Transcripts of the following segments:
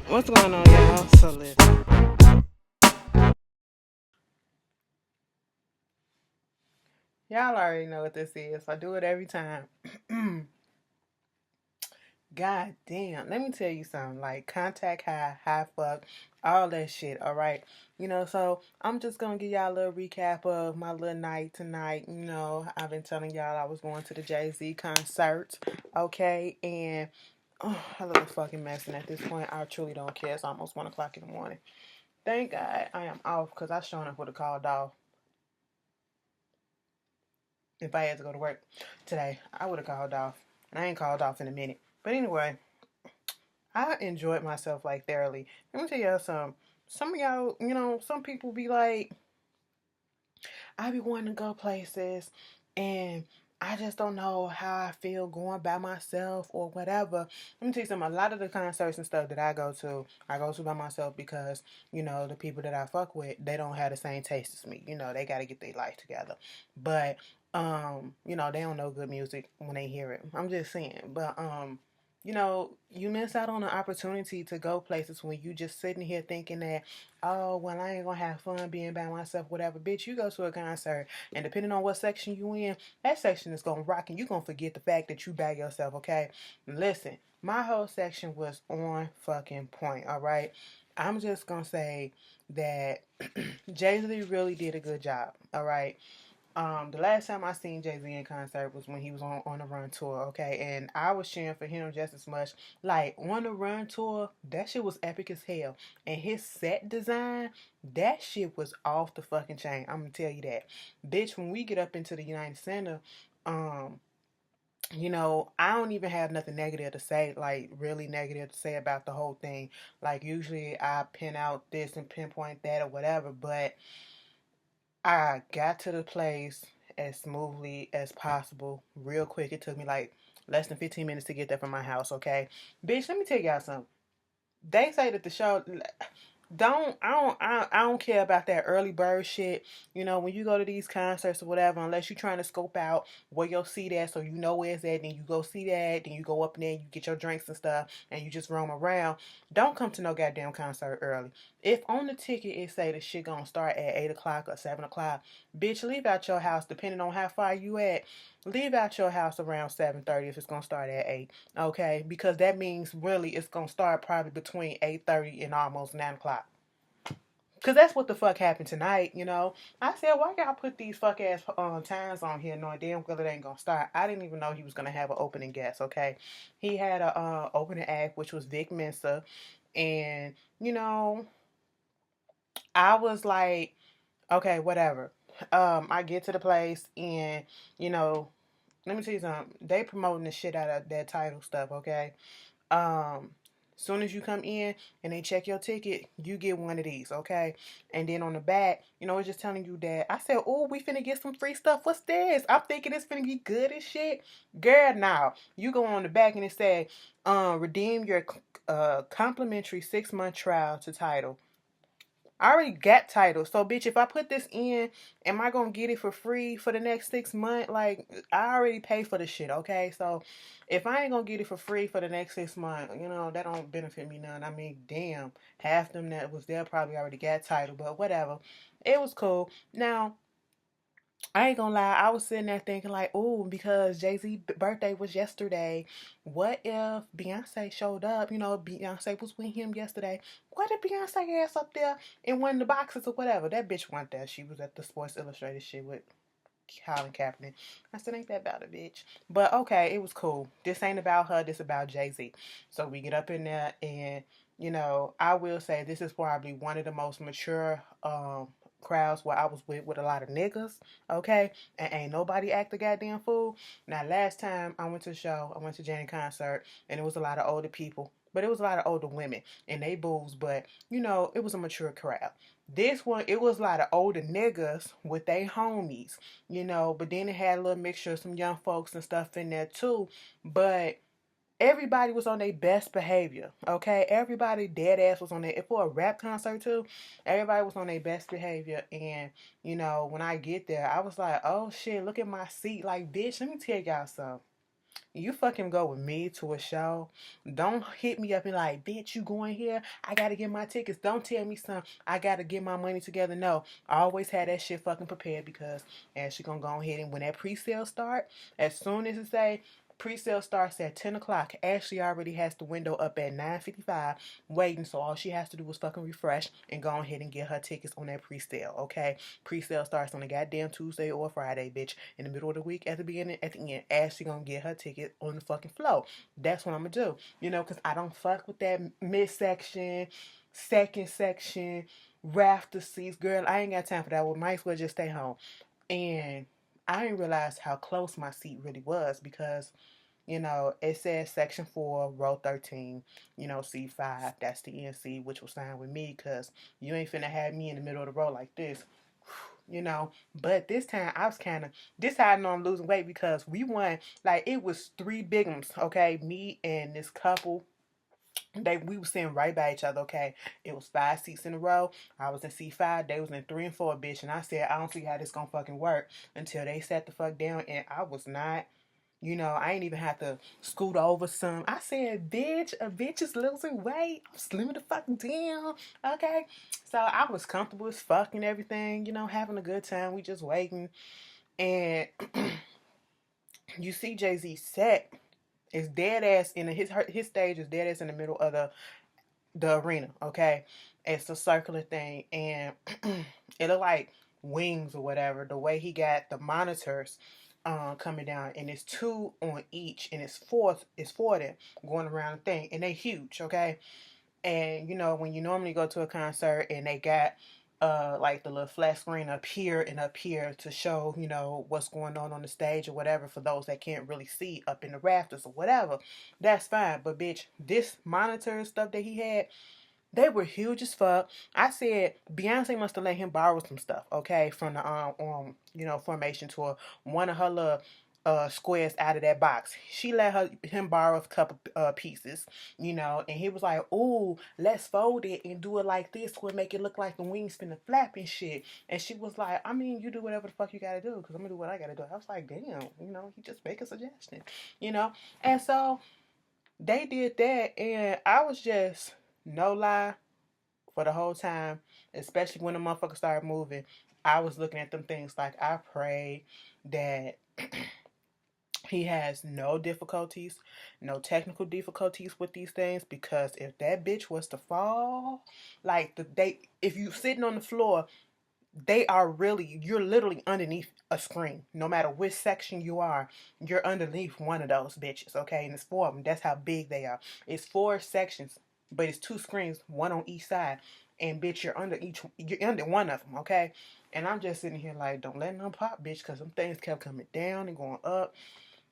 What's going on, y'all? So listen, y'all already know what this is. I do it every time. God damn. Let me tell you something. Like contact high, high fuck, all that shit. All right. So I'm just gonna give y'all a little recap of my little night tonight. I've been telling y'all I was going to the Jay-Z concert. Okay, and I look a fucking mess, and at this point, I truly don't care. It's almost 1 o'clock in the morning. Thank God I am off because I sure enough would have called off if I had to go to work today. I would have called off. And I ain't called off in a minute. But anyway, I enjoyed myself like thoroughly. Let me tell y'all something. Some of y'all, some people be like, I be wanting to go places and I just don't know how I feel going by myself or whatever. Let me tell you something. A lot of the concerts and stuff that I go to by myself because, the people that I fuck with, they don't have the same taste as me. They got to get their life together. But, they don't know good music when they hear it. I'm just saying. But, you miss out on the opportunity to go places when you just sitting here thinking that, oh, well, I ain't gonna have fun being by myself, whatever. Bitch, you go to a concert, and depending on what section you in, that section is gonna rock, and you gonna forget the fact that you by yourself, okay? Listen, my whole section was on fucking point, all right? I'm just gonna say that Jay-Z really did a good job, all right? The last time I seen Jay Z in concert was when he was on the Run tour, okay, and I was cheering for him just as much. Like on the Run tour, that shit was epic as hell, and his set design, that shit was off the fucking chain. I'm gonna tell you that, bitch. When we get up into the United Center, um, I don't even have nothing negative to say, like really negative to say about the whole thing. Like usually I pin out this and pinpoint that or whatever, but I got to the place as smoothly as possible, real quick. It took me like less than 15 minutes to get there from my house, okay? Bitch, let me tell y'all something. They say that the show don't care about that early bird shit. When you go to these concerts or whatever, unless you're trying to scope out where you'll see that so you know where it's at, then you go see that, then you go up in there, you get your drinks and stuff, and you just roam around. Don't come to no goddamn concert early. If on the ticket it say the shit gonna start at 8 o'clock or 7 o'clock, bitch, leave out your house depending on how far you at. Leave out your house around 7:30 if it's gonna start at 8. Okay, because that means really it's gonna start probably between 8:30 and almost 9 o'clock. Cause that's what the fuck happened tonight. I said, why y'all put these fuck ass times on here knowing damn well it ain't gonna start? I didn't even know he was gonna have an opening guest. Okay, he had a opening act which was Vic Mensa, and I was like, okay, whatever. I get to the place and you know, let me tell you something. They promoting the shit out of that title stuff. Okay, um soon as you come in and they check your ticket, you get one of these, okay? And then on the back, it's just telling you that I said, oh, we finna get some free stuff. What's this? I'm thinking it's finna be good as shit. Girl, now you go on the back and it said, redeem your complimentary 6-month trial to title. I already got title. So, bitch, if I put this in, am I going to get it for free for the next 6 months? Like, I already pay for the shit, okay? So, if I ain't going to get it for free for the next 6 months, that don't benefit me none. I mean, damn, half them that was there probably already got title, but whatever. It was cool. Now, I ain't gonna lie, I was sitting there thinking like, oh, because Jay-Z birthday was yesterday. What if Beyonce showed up? Beyonce was with him yesterday. What if Beyonce ass up there in one of the boxes or whatever? That bitch wasn't there. She was at the Sports Illustrated shit with Colin Kaepernick. I said, ain't that about a bitch? But okay, it was cool. This ain't about her. This about Jay-Z. So we get up in there and, I will say this is probably one of the most mature crowds where I was with a lot of niggas, okay? And ain't nobody act a goddamn fool. Now, last time I went to the show, I went to Janet concert, and it was a lot of older people. But it was a lot of older women and they boobs, but it was a mature crowd. This one, it was a lot of older niggas with their homies, but then it had a little mixture of some young folks and stuff in there too. But everybody was on their best behavior, okay? Everybody dead ass was on their, for a rap concert too, everybody was on their best behavior. And, when I get there, I was like, oh shit, look at my seat. Like, bitch, let me tell y'all something. You fucking go with me to a show. Don't hit me up and like, bitch, you going here? I gotta get my tickets. Don't tell me something. I gotta get my money together. No, I always had that shit fucking prepared because as she gonna go ahead and when that pre-sale start, as soon as it say pre-sale starts at 10 o'clock, Ashley already has the window up at 9:55 waiting, so all she has to do is fucking refresh and go ahead and get her tickets on that pre-sale, okay? Pre-sale starts on a goddamn Tuesday or Friday, bitch. In the middle of the week, at the beginning, at the end, Ashley gonna get her ticket on the fucking flow. That's what I'm gonna do, because I don't fuck with that midsection, second section, rafter seats. Girl, I ain't got time for that. Well, might as well just stay home. And I didn't realize how close my seat really was because it says section 4, row 13, C5. That's the NC, which was signed with me because you ain't finna have me in the middle of the row like this. But this time I was this how I know I'm losing weight because we won, like, it was three big ones, okay? Me and this couple, we were sitting right by each other, okay? It was 5 seats in a row. I was in C5, they was in 3 and 4, bitch. And I said, I don't see how this gonna fucking work until they sat the fuck down, and I was not. I ain't even have to scoot over some. I said, bitch, a bitch is losing weight. I'm slimming the fucking down. Okay. So I was comfortable as fuck and everything, having a good time. We just waiting. And you see Jay-Z set is dead ass in his stage is dead ass in the middle of the arena, okay? It's a circular thing and it look like wings or whatever. The way he got the monitors coming down, and it's two on each, and it's four of them going around the thing, and they huge, okay? And when you normally go to a concert and they got like the little flat screen up here and up here to show what's going on the stage or whatever for those that can't really see up in the rafters or whatever, that's fine. But bitch, this monitor stuff that he had, they were huge as fuck. I said Beyonce must have let him borrow some stuff, okay, from the Formation tour. One of her little squares out of that box. She let him borrow a couple pieces, and he was like, "Ooh, let's fold it and do it like this, would make it look like the wings finna flap and shit." And she was like, "I mean, you do whatever the fuck you gotta do, because I'm gonna do what I gotta do." I was like, "Damn, he just make a suggestion, And so they did that, and I was just, no lie, for the whole time, especially when the motherfucker started moving, I was looking at them things like, I pray that he has no difficulties, no technical difficulties with these things, because if that bitch was to fall, like if you sitting on the floor, you're literally underneath a screen. No matter which section you are, you're underneath one of those bitches, okay? And it's four of them. That's how big they are. It's 4 sections, but it's 2 screens, one on each side. And bitch, you're under one of them, okay? And I'm just sitting here like, don't let them pop, bitch, because them things kept coming down and going up.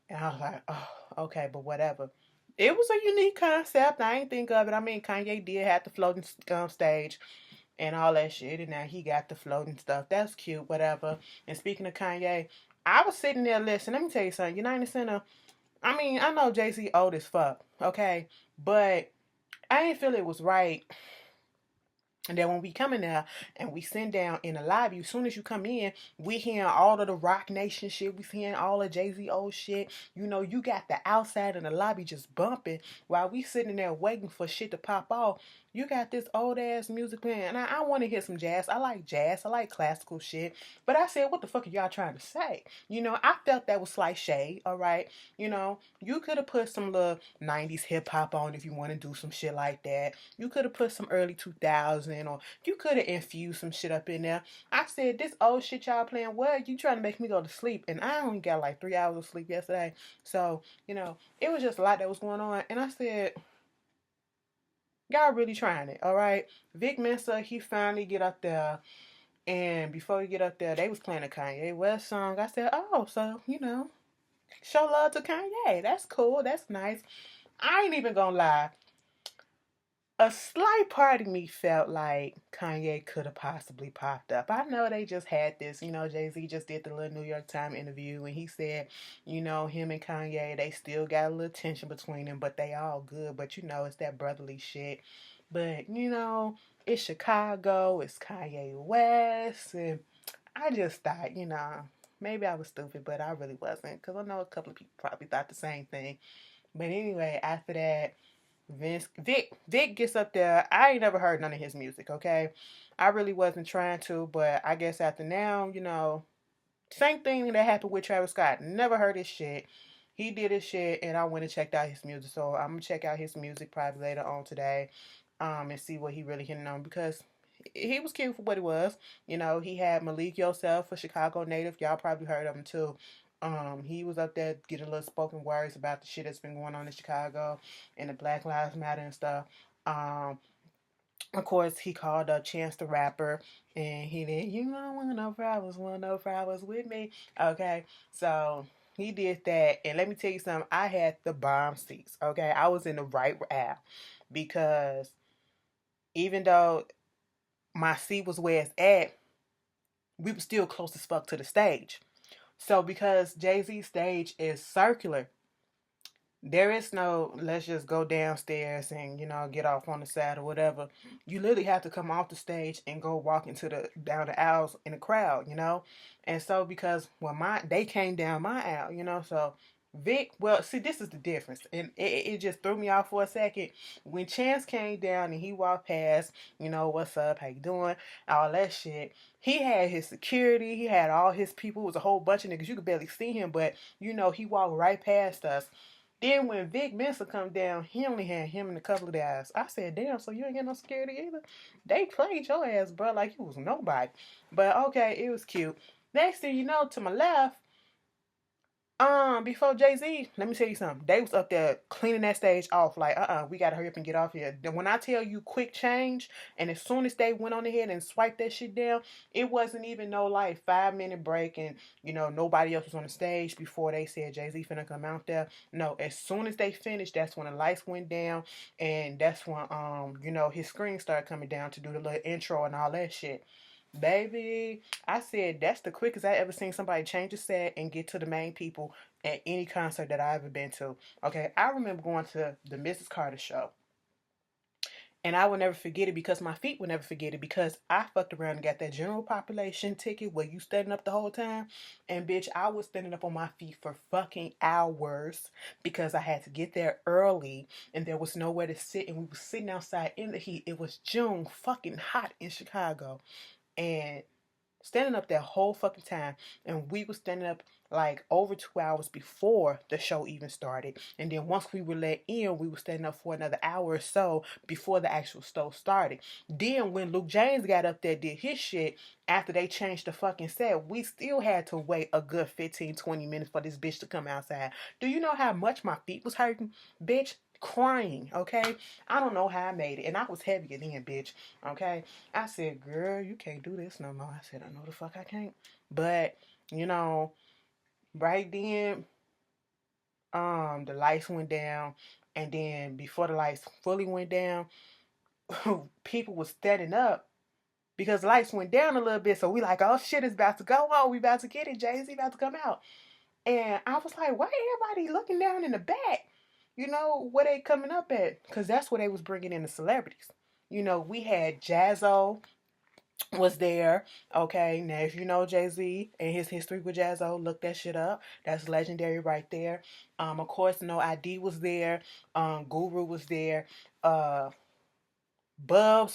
And I was like, oh, okay, but whatever. It was a unique concept. I ain't think of it. I mean, Kanye did have the floating stage and all that shit. And now he got the floating stuff. That's cute, whatever. And speaking of Kanye, I was sitting there listening. Let me tell you something. United Center, I mean, I know Jay-Z old as fuck, okay? But I ain't feel it was right. And then when we come in there and we sit down in the lobby, as soon as you come in, we hearing all of the Rock Nation shit. We hearing all of Jay-Z old shit. You got the outside in the lobby just bumping while we sitting there waiting for shit to pop off. You got this old ass music playing. And I want to hear some jazz. I like jazz. I like classical shit. But I said, what the fuck are y'all trying to say? I felt that was slight shade, all right? You could have put some little 90s hip hop on if you want to do some shit like that. You could have put some early 2000s, or you could have infused some shit up in there. I said, this old shit y'all playing, what? You trying to make me go to sleep? And I only got like 3 hours of sleep yesterday. So, it was just a lot that was going on. And I said, y'all really trying it, all right? Vic Mensa, he finally get up there. And before he get up there, they was playing a Kanye West song. I said, oh, so, show love to Kanye. That's cool. That's nice. I ain't even gonna lie. A slight part of me felt like Kanye could have possibly popped up. I know they just had this, Jay-Z just did the little New York Times interview and he said, him and Kanye, they still got a little tension between them, but they all good. But it's that brotherly shit. But, it's Chicago, it's Kanye West, and I just thought, maybe I was stupid, but I really wasn't. Because I know a couple of people probably thought the same thing. But anyway, after that, Vic gets up there. I ain't never heard none of his music, okay? I really wasn't trying to, but I guess after now, same thing that happened with Travis Scott. Never heard his shit. He did his shit, and I went and checked out his music. So I'm gonna check out his music probably later on today, and see what he really hitting on because he was cute for what he was. He had Malik Yourself, a Chicago native. Y'all probably heard of him too. He was up there getting a little spoken words about the shit that's been going on in Chicago and the Black Lives Matter and stuff. Of course, he called up Chance the Rapper, and he did, want no problems with me. Okay, so he did that, and let me tell you something. I had the bomb seats. Okay, I was in the right aisle because even though my seat was where it's at, we were still close as fuck to the stage. So because Jay-Z's stage is circular, there is no let's just go downstairs and get off on the side or whatever. You literally have to come off the stage and go walk into the down the aisles in the crowd. And so because they came down my aisle. So Vic, well, see, this is the difference, and it just threw me off for a second when Chance came down and he walked past. What's up, how you doing, all that shit. He had his security, he had all his people. It was a whole bunch of niggas. You could barely see him, but he walked right past us. Then when Vic Mensa come down, he only had him and a couple of guys. I said, damn, so you ain't got no security either? They played your ass, bro, like you was nobody. But okay, it was cute. Next thing you know, to my left, before Jay-Z, let me tell you something. They was up there cleaning that stage off. Like, we gotta hurry up and get off here. Then when I tell you quick change, and as soon as they went on ahead and swiped that shit down, it wasn't even no like 5-minute break and nobody else was on the stage before they said Jay-Z finna come out there. No, as soon as they finished, that's when the lights went down, and that's when his screen started coming down to do the little intro and all that shit. Baby, I said that's the quickest I ever seen somebody change a set and get to the main people at any concert that I ever been to. Okay, I remember going to the Mrs. Carter show. And I will never forget it because my feet will never forget it because I fucked around and got that general population ticket where you standing up the whole time. And bitch, I was standing up on my feet for fucking hours because I had to get there early and there was nowhere to sit and we were sitting outside in the heat. It was June, fucking hot in Chicago. And standing up that whole fucking time, and we were standing up like over 2 hours before the show even started, and then once we were let in, we were standing up for another hour or so before the actual show started. Then when Luke James got up there, did his shit after they changed the fucking set, we still had to wait a good 15-20 minutes for this bitch to come outside. Do you know how much my feet was hurting, bitch? Crying, okay? I don't know how I made it, and I was heavier than, bitch, okay? I said, girl, you can't do this no more. I said, I know the fuck I can't. But, right then, the lights went down, and then before the lights fully went down, people were standing up because the lights went down a little bit, so we like, oh shit, it's about to go on. We about to get it. Jay-Z about to come out. And I was like, why everybody looking down in the back? Where they coming up at? Because that's where they was bringing in the celebrities. We had Jazzo was there. Okay, now if you know Jay-Z and his history with Jazzo, look that shit up. That's legendary right there. Of course, No ID was there. Guru was there. Bubs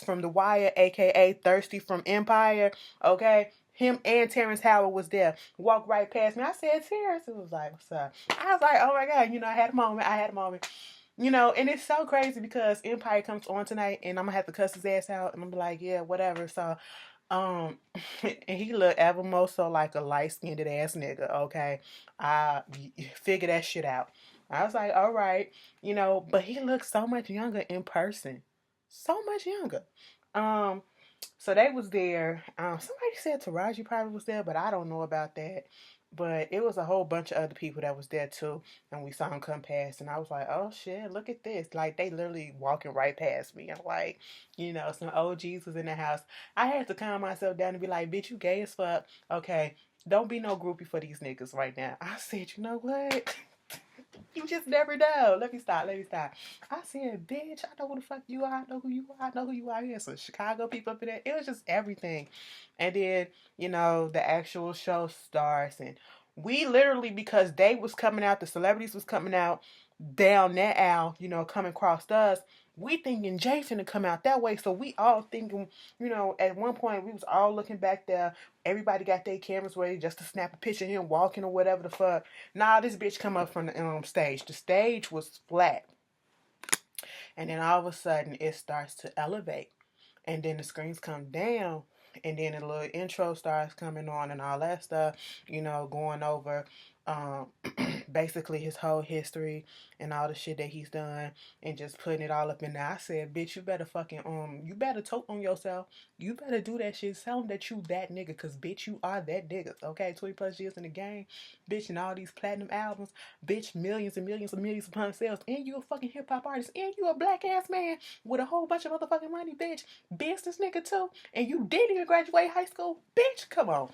from The Wire, aka Thirsty from Empire. Okay. Him and Terrence Howard was there. Walked right past me. I said, Terrence. It was like, what's up? I was like, oh my God. I had a moment. And it's so crazy because Empire comes on tonight and I'm going to have to cuss his ass out. And I'm like, yeah, whatever. So, and he looked ever more so like a light-skinned ass nigga, okay? I figure that shit out. I was like, all right. But he looked so much younger in person. So much younger. So they was there. Somebody said Taraji probably was there, but I don't know about that. But it was a whole bunch of other people that was there too, and we saw him come past, and I was like, "Oh shit, look at this!" Like they literally walking right past me. I'm like, some OGs was in the house. I had to calm myself down and be like, "Bitch, you gay as fuck. Okay, don't be no groupie for these niggas right now." I said, "You know what? You just never know. Let me stop. I said, bitch, I know who the fuck you are. I know who you are. I know who you are. Here, some Chicago people up in there. It was just everything. And then, the actual show starts. And we literally, because they was coming out, the celebrities was coming out down that aisle, coming across us. We thinking Jason to come out that way. So we all thinking, at one point we was all looking back there. Everybody got their cameras ready just to snap a picture of him walking or whatever the fuck. Nah, this bitch come up from the stage. The stage was flat. And then all of a sudden it starts to elevate. And then the screens come down. And then a little intro starts coming on and all that stuff, going over um, basically his whole history and all the shit that he's done and just putting it all up in there. I said, bitch, you better you better tote on yourself. You better do that shit. Tell them that you that nigga, cause bitch, you are that nigga. Okay, 20 plus years in the game, bitch, and all these platinum albums, bitch, millions and millions and millions upon sales, and you a fucking hip hop artist, and you a black ass man with a whole bunch of motherfucking money, bitch, business nigga too, and you didn't even graduate high school, bitch. Come on,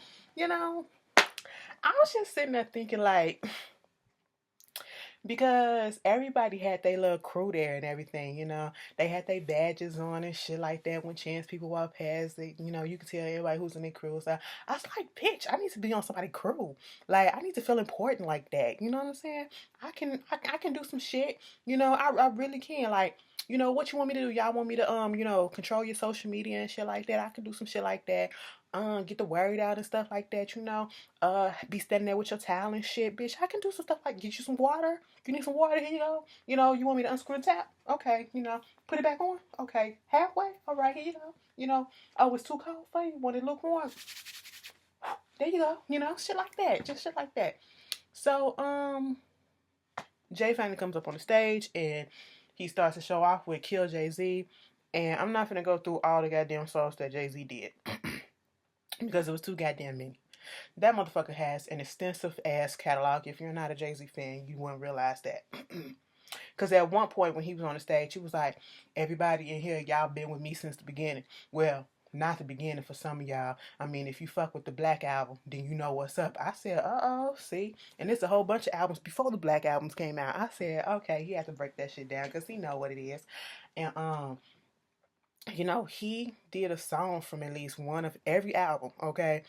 I was just sitting there thinking like, because everybody had their little crew there and everything. They had their badges on and shit like that. When chance people walk past, you can tell everybody who's in their crew. So I was like, bitch, I need to be on somebody's crew. Like, I need to feel important like that. You know what I'm saying? I can do some shit. I really can. Like, what you want me to do? Y'all want me to control your social media and shit like that? I can do some shit like that. Get the word out and stuff like that. Be standing there with your towel and shit, bitch. I can do some stuff like get you some water. You need some water, here you go. You want me to unscrew the tap? Okay, put it back on? Okay, halfway? All right, here you go. Oh, it's too cold for you? Want it lukewarm? There you go. Shit like that. Just shit like that. So, Jay finally comes up on the stage and he starts to show off with Kill Jay-Z. And I'm not gonna go through all the goddamn songs that Jay-Z did because it was too goddamn many. That motherfucker has an extensive ass catalog. If you're not a Jay-Z fan, you wouldn't realize that. Because at one point when he was on the stage, he was like, everybody in here, y'all been with me since the beginning. Well, not the beginning for some of y'all. I mean, if you fuck with the Black Album, then you know what's up. I said, uh-oh, see? And there's a whole bunch of albums before the Black Albums came out. I said, okay, he had to break that shit down because he know what it is. And, he did a song from at least one of every album, okay?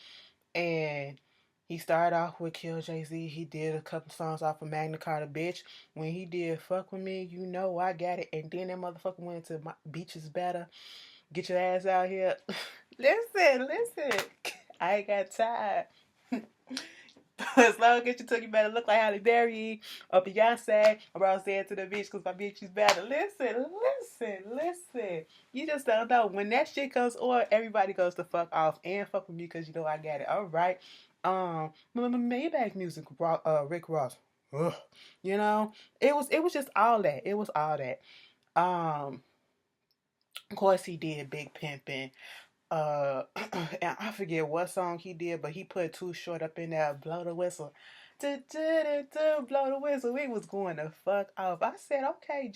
And he started off with Kill Jay-Z. He did a couple songs off of Magna Carta, bitch. When he did Fuck With Me, you know I got it. And then that motherfucker went to my Beach Is Better. Get your ass out here. Listen. I ain't got time. As long as you took, you better look like Halle Berry or Beyonce or else say to the bitch because my bitch is better. Listen. You just don't know. When that shit comes on, everybody goes to fuck off and fuck with me because you know I got it. All right. Maybach music, Rick Ross. Ugh. It was just all that. It was all that. Of course he did Big Pimpin'. And I forget what song he did, but he put Too Short up in there. Blow the whistle. Blow the whistle. We was going to fuck off. I said, okay,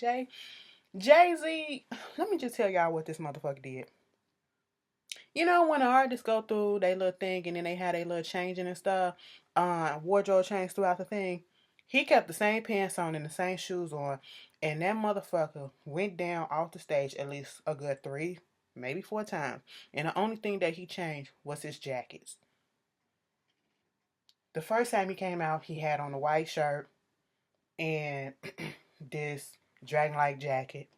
Jay-Z. Let me just tell y'all what this motherfucker did. When the artists go through their little thing and then they had their little changing and stuff, wardrobe change throughout the thing, he kept the same pants on and the same shoes on, and that motherfucker went down off the stage at least a good 3, maybe 4 times. And the only thing that he changed was his jackets. The first time he came out, he had on a white shirt and this dragon-like jacket.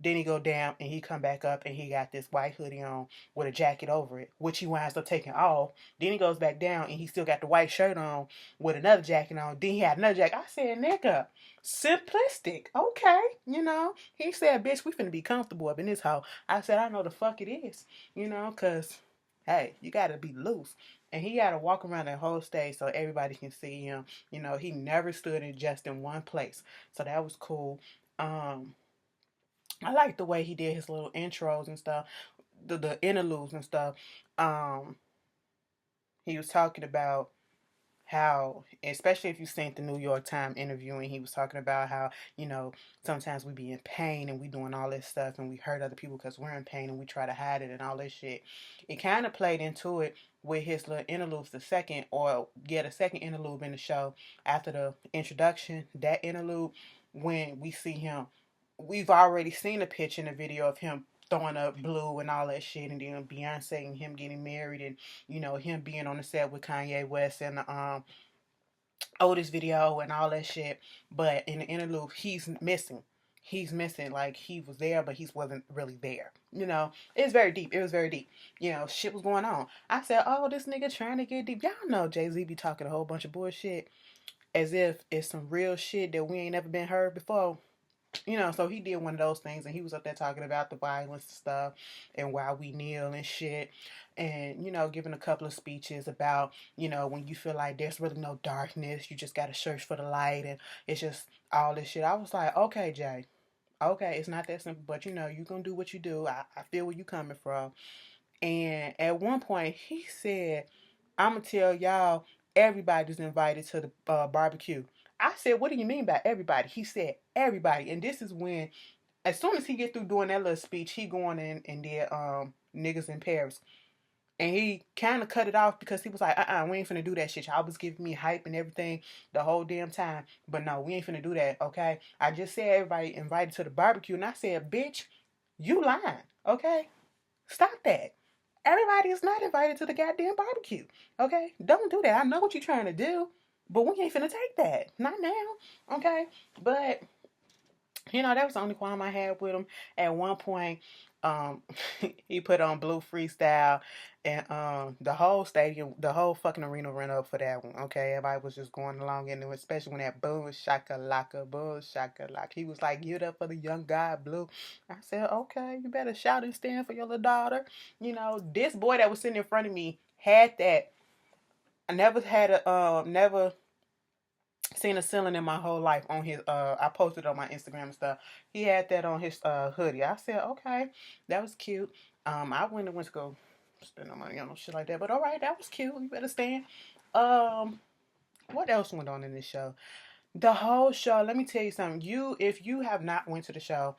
Then he go down and he come back up and he got this white hoodie on with a jacket over it, which he winds up taking off. Then he goes back down and he still got the white shirt on with another jacket on. Then he had another jacket. I said, nigga, simplistic. Okay. He said, bitch, we finna be comfortable up in this hole. I said, I know the fuck it is. Cause, hey, you gotta be loose. And he had to walk around that whole stage so everybody can see him. He never stood in just in one place. So that was cool. I like the way he did his little intros and stuff, the interludes and stuff. He was talking about how, especially if you seen the New York Times interview, and he was talking about how, sometimes we be in pain and we doing all this stuff and we hurt other people because we're in pain and we try to hide it and all this shit. It kind of played into it with his little interludes, the second interlude in the show after the introduction, that interlude, when we see him, we've already seen a pitch in the video of him throwing up blue and all that shit, and then Beyonce and him getting married, and him being on the set with Kanye West and the Otis video and all that shit. But in the interlude, he's missing. He's missing. Like, he was there, but he wasn't really there. It's very deep. It was very deep. Shit was going on. I said, oh, this nigga trying to get deep. Y'all know Jay-Z be talking a whole bunch of bullshit as if it's some real shit that we ain't never been heard before. So he did one of those things, and he was up there talking about the violence and stuff and why we kneel and shit, and giving a couple of speeches about when you feel like there's really no darkness, you just got to search for the light, and it's just all this shit. I was like, okay, Jay, okay, it's not that simple, but you gonna do what you do. I feel where you coming from. And at one point he said, I'm gonna tell y'all, everybody's invited to the barbecue. I said, what do you mean by everybody? He said, everybody. And this is when, as soon as he get through doing that little speech, he going in and did niggas in Paris. And he kind of cut it off because he was like, we ain't finna do that shit. Y'all was giving me hype and everything the whole damn time. But no, we ain't finna do that, okay? I just said everybody invited to the barbecue. And I said, bitch, you lying, okay? Stop that. Everybody is not invited to the goddamn barbecue, okay? Don't do that. I know what you're trying to do, but we ain't finna take that. Not now, okay? But that was the only qualm I had with him. At one point, he put on Blue Freestyle, and the whole stadium, the whole fucking arena ran up for that one. Okay, everybody was just going along into it, especially when that boom shakalaka, boom shakalaka. He was like, "Give it up for the young guy, Blue." I said, "Okay, you better shout and stand for your little daughter." This boy that was sitting in front of me had that. I never had never seen a ceiling in my whole life on his I posted on my Instagram and stuff. He had that on his hoodie. I said, okay, that was cute. I went to go spend no money on no shit like that, but all right, that was cute. You better stand. What else went on in this show? The whole show, let me tell you something. If you have not went to the show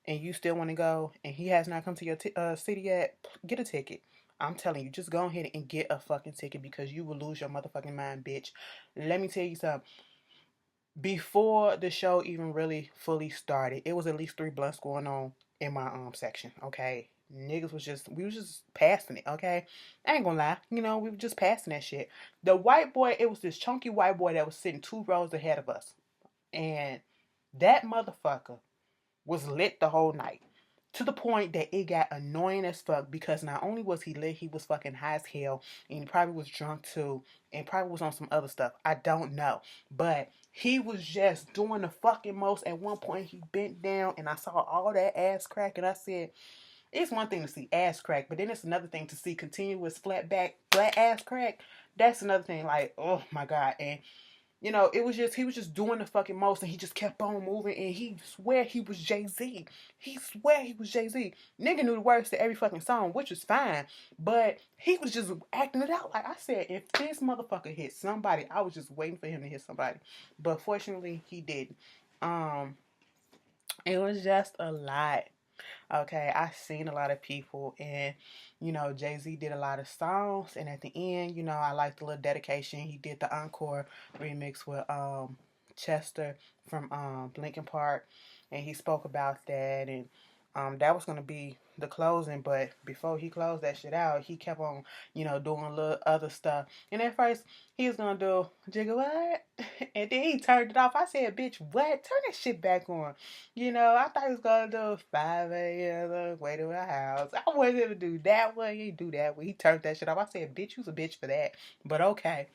and you still want to go and he has not come to your city yet, get a ticket. I'm telling you, just go ahead and get a fucking ticket, because you will lose your motherfucking mind, bitch. Let me tell you something. Before the show even really fully started, it was at least 3 blunts going on in my section. Okay, niggas we was just passing it. Okay, I ain't gonna lie, we were just passing that shit. The white boy, it was this chunky white boy that was sitting 2 rows ahead of us, and that motherfucker was lit the whole night. To the point that it got annoying as fuck, because not only was he lit, he was fucking high as hell, and he probably was drunk too, and probably was on some other stuff. I don't know. But he was just doing the fucking most. At one point, he bent down, and I saw all that ass crack, and I said, it's one thing to see ass crack, but then it's another thing to see continuous flat ass crack. That's another thing. Like, oh my God. And he was just doing the fucking most, and he just kept on moving, and he swear he was Jay-Z. He swear he was Jay-Z. Nigga knew the words to every fucking song, which was fine, but he was just acting it out. Like I said, if this motherfucker hit somebody, I was just waiting for him to hit somebody. But fortunately, he didn't. It was just a lot. Okay, I seen a lot of people, and Jay-Z did a lot of songs, and at the end, I liked the little dedication. He did the encore remix with Chester from Linkin Park, and he spoke about that, and that was gonna be the closing, but before he closed that shit out, he kept on, doing a little other stuff. And at first, he was gonna do Jigga what? And then he turned it off. I said, bitch, what? Turn that shit back on. I thought he was gonna do 5 a.m. way to my house. I wanted him to do that one. He do that one. He turned that shit off. I said, bitch, you's a bitch for that. But okay,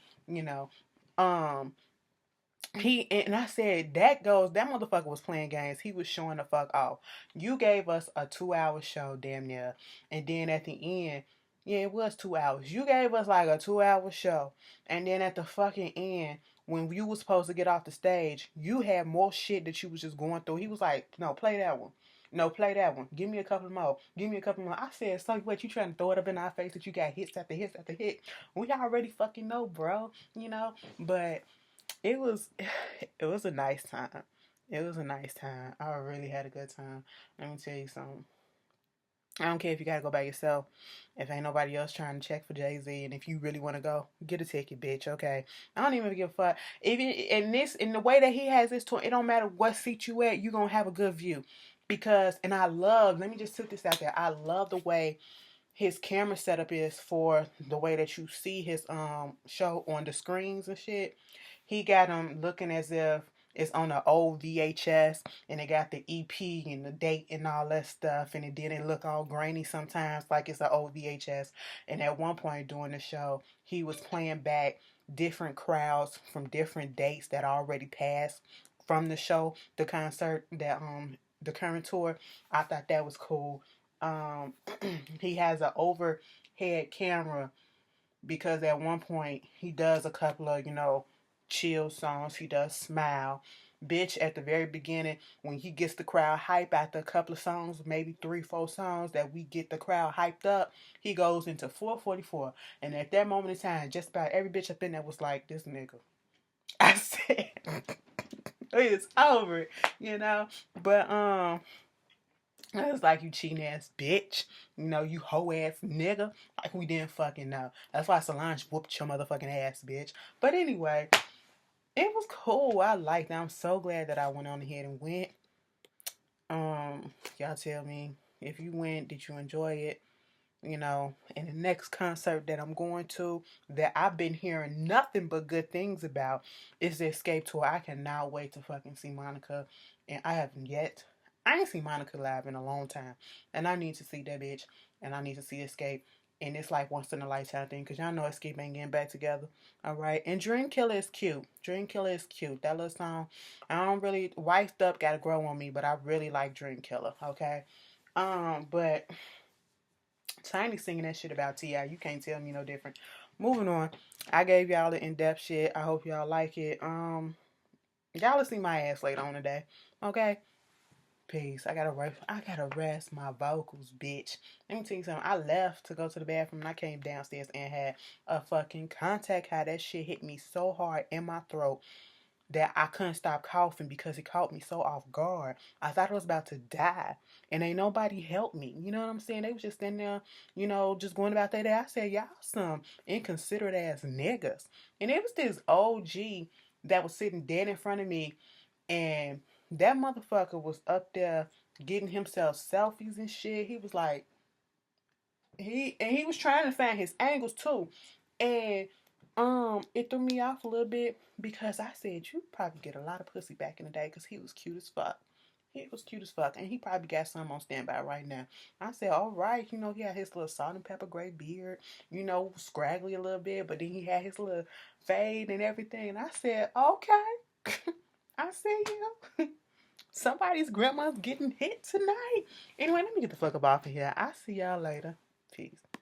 and I said, that motherfucker was playing games. He was showing the fuck off. You gave us a 2-hour show, damn near. And then at the end, yeah, it was 2 hours. You gave us like a 2-hour show. And then at the fucking end, when you was supposed to get off the stage, you had more shit that you was just going through. He was like, no, play that one. No, play that one. Give me a couple more. Give me a couple more. I said, so what, you trying to throw it up in our face that you got hits after hits after hit? We already fucking know, bro. You know? But it was it was a nice time. It was a nice time. I really had a good time. Let me tell you something. I don't care if you gotta go by yourself. If ain't nobody else trying to check for Jay-Z, and if you really want to go, get a ticket, bitch. Okay, I don't even give a fuck. Even in the way that he has this tour, it don't matter what seat you at, you gonna have a good view. Because, and I love. Let me just put this out there. I love the way his camera setup is for the way that you see his show on the screens and shit. He got them looking as if it's on an old VHS, and it got the EP and the date and all that stuff, and it didn't look all grainy sometimes like it's an old VHS. And at one point during the show, he was playing back different crowds from different dates that already passed from the show, the concert, that the current tour. I thought that was cool. Um, he has an overhead camera because at one point he does a couple of, chill songs. He does Smile. Bitch, at the very beginning, when he gets the crowd hype after a couple of songs, maybe 3, 4 songs that we get the crowd hyped up, he goes into 444. And at that moment in time, just about every bitch up in there was like, this nigga. I said, it's over, you know? But, I was like, you cheating ass bitch. You hoe ass nigga. Like we didn't fucking know. That's why Solange whooped your motherfucking ass, bitch. But anyway, it was cool. I liked it. I'm so glad that I went on ahead and went. Y'all tell me, if you went, did you enjoy it? And the next concert that I'm going to, that I've been hearing nothing but good things about, is the Escape Tour. I cannot wait to fucking see Monica, and I haven't yet. I ain't seen Monica live in a long time, and I need to see that bitch, and I need to see Escape, and it's like once in a lifetime thing, because y'all know Escape ain't getting back together, alright? And Dream Killer is cute. Dream Killer is cute. That little song, I don't really, Wifed Up gotta grow on me, but I really like Dream Killer, okay? But Tiny singing that shit about T.I. You can't tell me no different. Moving on. I gave y'all the in-depth shit. I hope y'all like it. Y'all will see my ass later on today. Okay? Peace. I gotta rest my vocals, bitch. Let me tell you something. I left to go to the bathroom and I came downstairs and had a fucking contact high. That shit hit me so hard in my throat that I couldn't stop coughing because it caught me so off guard. I thought I was about to die. And ain't nobody helped me. You know what I'm saying? They was just in there, just going about their day. I said, y'all some inconsiderate ass niggas. And it was this OG that was sitting dead in front of me. And that motherfucker was up there getting himself selfies and shit. He was like, he was trying to find his angles too. And it threw me off a little bit because I said you probably get a lot of pussy back in the day because he was cute as fuck. He was cute as fuck, and he probably got some on standby right now. I said, all right, he had his little salt and pepper gray beard, scraggly a little bit, but then he had his little fade and everything. And I said, okay, I see you. Somebody's grandma's getting hit tonight. Anyway, let me get the fuck up off of here. I'll see y'all later. Peace.